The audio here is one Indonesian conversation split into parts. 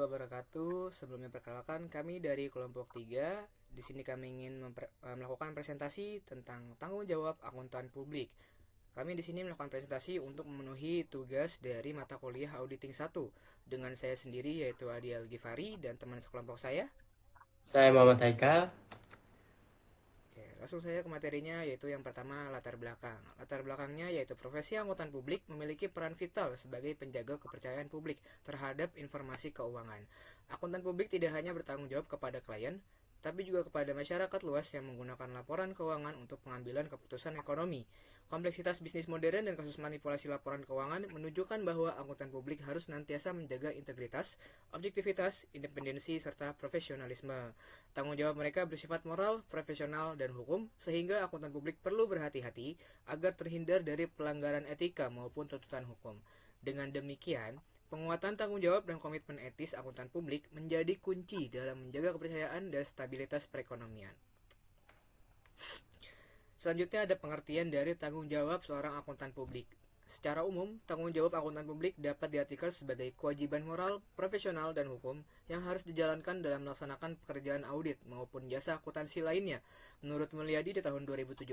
wabarakatuh. Sebelumnya perkenalkan kami dari kelompok 3. Di sini kami ingin melakukan presentasi tentang tanggung jawab akuntan publik. Kami di sini melakukan presentasi untuk memenuhi tugas dari mata kuliah Auditing 1 dengan saya sendiri yaitu Adi Al-Ghifari dan teman sekelompok saya. Saya Muhammad Haikal. Oke, langsung saja ke materinya, yaitu yang pertama latar belakang. Latar belakangnya yaitu profesi akuntan publik memiliki peran vital sebagai penjaga kepercayaan publik terhadap informasi keuangan. Akuntan publik tidak hanya bertanggung jawab kepada klien, tapi juga kepada masyarakat luas yang menggunakan laporan keuangan untuk pengambilan keputusan ekonomi. Kompleksitas bisnis modern dan kasus manipulasi laporan keuangan menunjukkan bahwa akuntan publik harus senantiasa menjaga integritas, objektivitas, independensi, serta profesionalisme. Tanggung jawab mereka bersifat moral, profesional, dan hukum, sehingga akuntan publik perlu berhati-hati agar terhindar dari pelanggaran etika maupun tuntutan hukum. Dengan demikian, penguatan tanggung jawab dan komitmen etis akuntan publik menjadi kunci dalam menjaga kepercayaan dan stabilitas perekonomian. Selanjutnya ada pengertian dari tanggung jawab seorang akuntan publik. Secara umum, tanggung jawab akuntan publik dapat diartikan sebagai kewajiban moral, profesional, dan hukum yang harus dijalankan dalam melaksanakan pekerjaan audit maupun jasa akuntansi lainnya. Menurut Mulyadi di tahun 2017,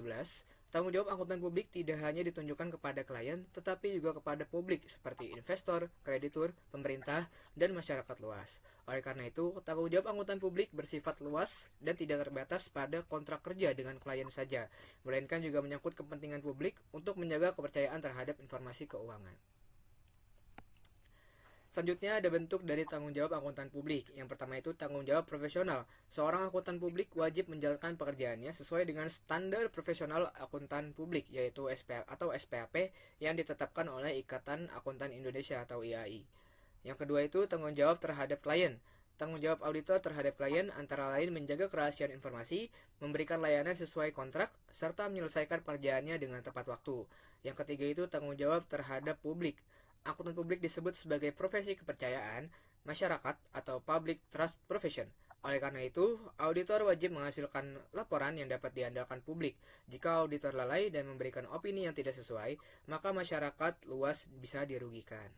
tanggung jawab akuntan publik tidak hanya ditunjukkan kepada klien, tetapi juga kepada publik seperti investor, kreditur, pemerintah, dan masyarakat luas. Oleh karena itu, tanggung jawab akuntan publik bersifat luas dan tidak terbatas pada kontrak kerja dengan klien saja, melainkan juga menyangkut kepentingan publik untuk menjaga kepercayaan terhadap informasi keuangan. Selanjutnya ada bentuk dari tanggung jawab akuntan publik. Yang pertama itu tanggung jawab profesional. Seorang akuntan publik wajib menjalankan pekerjaannya sesuai dengan standar profesional akuntan publik, yaitu SPAP yang ditetapkan oleh Ikatan Akuntan Indonesia atau IAI. Yang kedua itu tanggung jawab terhadap klien. Tanggung jawab auditor terhadap klien antara lain menjaga kerahasiaan informasi, memberikan layanan sesuai kontrak, serta menyelesaikan pekerjaannya dengan tepat waktu. Yang ketiga itu tanggung jawab terhadap publik. Akuntan publik disebut sebagai profesi kepercayaan masyarakat atau public trust profession. Oleh karena itu, auditor wajib menghasilkan laporan yang dapat diandalkan publik. Jika auditor lalai dan memberikan opini yang tidak sesuai, maka masyarakat luas bisa dirugikan.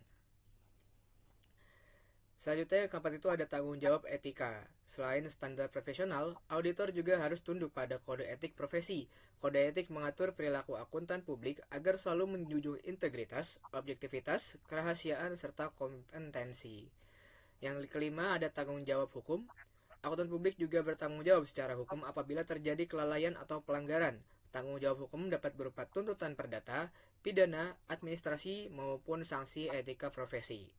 Selanjutnya, yang keempat itu ada tanggung jawab etika. Selain standar profesional, auditor juga harus tunduk pada kode etik profesi. Kode etik mengatur perilaku akuntan publik agar selalu menjunjung integritas, objektivitas, kerahasiaan, serta kompetensi. Yang kelima ada tanggung jawab hukum. Akuntan publik juga bertanggung jawab secara hukum apabila terjadi kelalaian atau pelanggaran. Tanggung jawab hukum dapat berupa tuntutan perdata, pidana, administrasi, maupun sanksi etika profesi.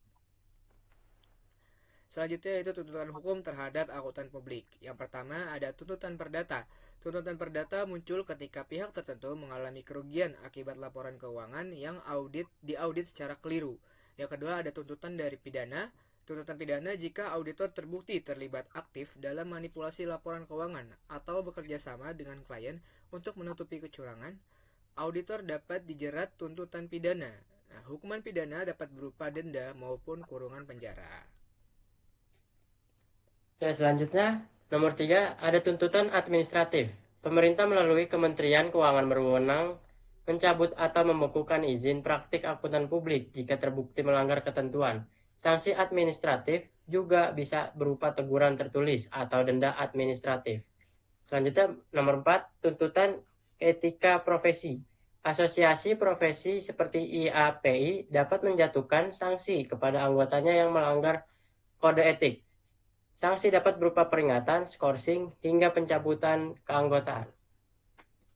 Selanjutnya itu tuntutan hukum terhadap akuntan publik. Yang pertama ada tuntutan perdata. Tuntutan perdata muncul ketika pihak tertentu mengalami kerugian akibat laporan keuangan yang diaudit secara keliru. Yang kedua ada tuntutan dari pidana. Tuntutan pidana jika auditor terbukti terlibat aktif dalam manipulasi laporan keuangan atau bekerja sama dengan klien untuk menutupi kecurangan, auditor dapat dijerat tuntutan pidana. Nah, hukuman pidana dapat berupa denda maupun kurungan penjara. Ya, selanjutnya, nomor 3, ada tuntutan administratif. Pemerintah melalui Kementerian Keuangan berwenang mencabut atau membekukan izin praktik akuntan publik jika terbukti melanggar ketentuan. Sanksi administratif juga bisa berupa teguran tertulis atau denda administratif. Selanjutnya, nomor 4, tuntutan etika profesi. Asosiasi profesi seperti IAPI dapat menjatuhkan sanksi kepada anggotanya yang melanggar kode etik. Sanksi dapat berupa peringatan, skorsing, hingga pencabutan keanggotaan.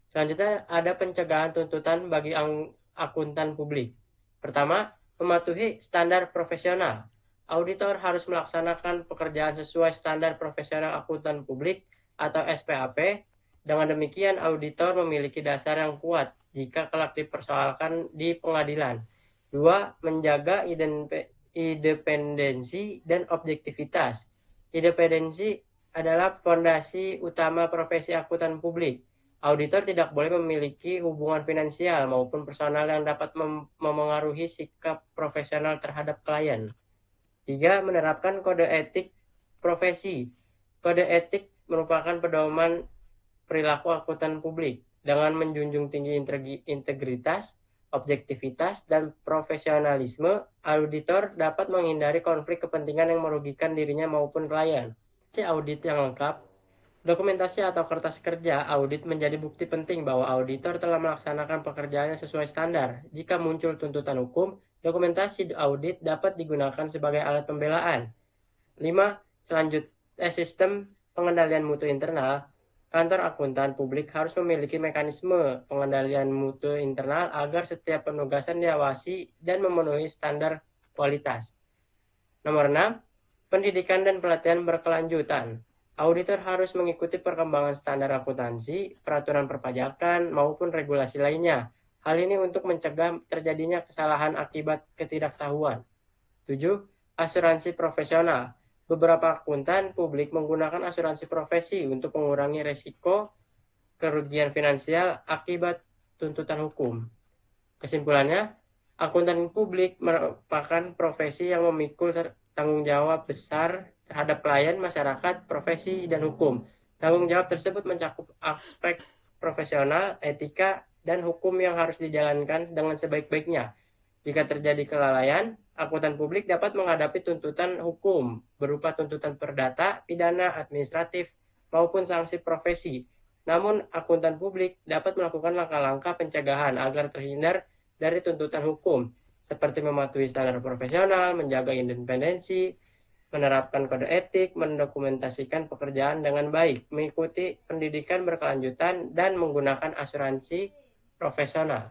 Selanjutnya ada pencegahan tuntutan bagi akuntan publik. Pertama, mematuhi standar profesional. Auditor harus melaksanakan pekerjaan sesuai standar profesional akuntan publik atau SPAP. Dengan demikian, auditor memiliki dasar yang kuat jika kelak dipersoalkan di pengadilan. Dua, menjaga independensi dan objektivitas. Independensi adalah fondasi utama profesi akuntan publik. Auditor tidak boleh memiliki hubungan finansial maupun personal yang dapat memengaruhi sikap profesional terhadap klien. 3. Menerapkan kode etik profesi. Kode etik merupakan pedoman perilaku akuntan publik dengan menjunjung tinggi integritas, objektivitas, dan profesionalisme, auditor dapat menghindari konflik kepentingan yang merugikan dirinya maupun klien. Audit yang lengkap, dokumentasi atau kertas kerja audit menjadi bukti penting bahwa auditor telah melaksanakan pekerjaannya sesuai standar. Jika muncul tuntutan hukum, dokumentasi audit dapat digunakan sebagai alat pembelaan. 5. Sistem pengendalian mutu internal. Kantor akuntan publik harus memiliki mekanisme pengendalian mutu internal agar setiap penugasan diawasi dan memenuhi standar kualitas. Nomor 6. Pendidikan dan pelatihan berkelanjutan. Auditor harus mengikuti perkembangan standar akuntansi, peraturan perpajakan, maupun regulasi lainnya. Hal ini untuk mencegah terjadinya kesalahan akibat ketidaktahuan. 7. Asuransi profesional. Beberapa akuntan publik menggunakan asuransi profesi untuk mengurangi risiko kerugian finansial akibat tuntutan hukum. Kesimpulannya, akuntan publik merupakan profesi yang memikul tanggung jawab besar terhadap klien, masyarakat, profesi, dan hukum. Tanggung jawab tersebut mencakup aspek profesional, etika, dan hukum yang harus dijalankan dengan sebaik-baiknya. Jika terjadi kelalaian, akuntan publik dapat menghadapi tuntutan hukum berupa tuntutan perdata, pidana, administratif, maupun sanksi profesi. Namun, akuntan publik dapat melakukan langkah-langkah pencegahan agar terhindar dari tuntutan hukum, seperti mematuhi standar profesional, menjaga independensi, menerapkan kode etik, mendokumentasikan pekerjaan dengan baik, mengikuti pendidikan berkelanjutan, dan menggunakan asuransi profesional.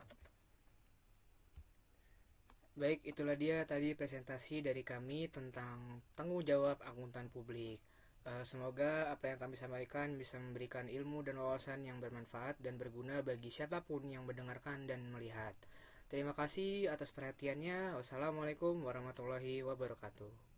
Baik, itulah dia tadi presentasi dari kami tentang tanggung jawab akuntan publik. Semoga apa yang kami sampaikan bisa memberikan ilmu dan wawasan yang bermanfaat dan berguna bagi siapapun yang mendengarkan dan melihat. Terima kasih atas perhatiannya. Wassalamualaikum warahmatullahi wabarakatuh.